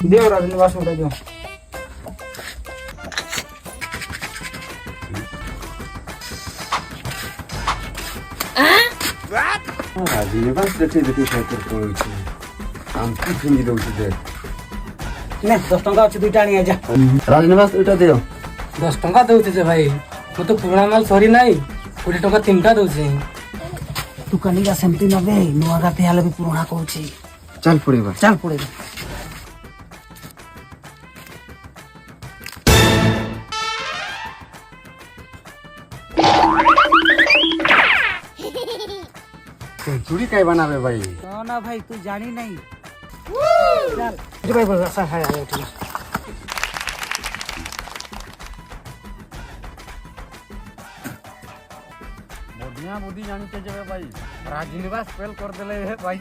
दियो राजनिवास में दियो। राजनिवास देखी साइकेल पड़ोची हम की फिंगी दउची दे ने 10 टंका अछि दुइटा आनी जा। राजनिवास एटा दियो 10 टंका दउते जे भाई मो तो पुराना माल सरी नाही 20 टंका तीनटा दउछे। तू कनिका सेमती नबे नुआ गाते हाले भी पुराना कहूची। चल पड़ेबा चल पड़ेगा। चूड़ी काय बनावे भाई ना भाई तू जानी नहीं। चल भाई बस ऐसा है ठीक है। बढ़िया बुद्धि जानी चाहिए भाई राजनिवास फेल कर देले भाई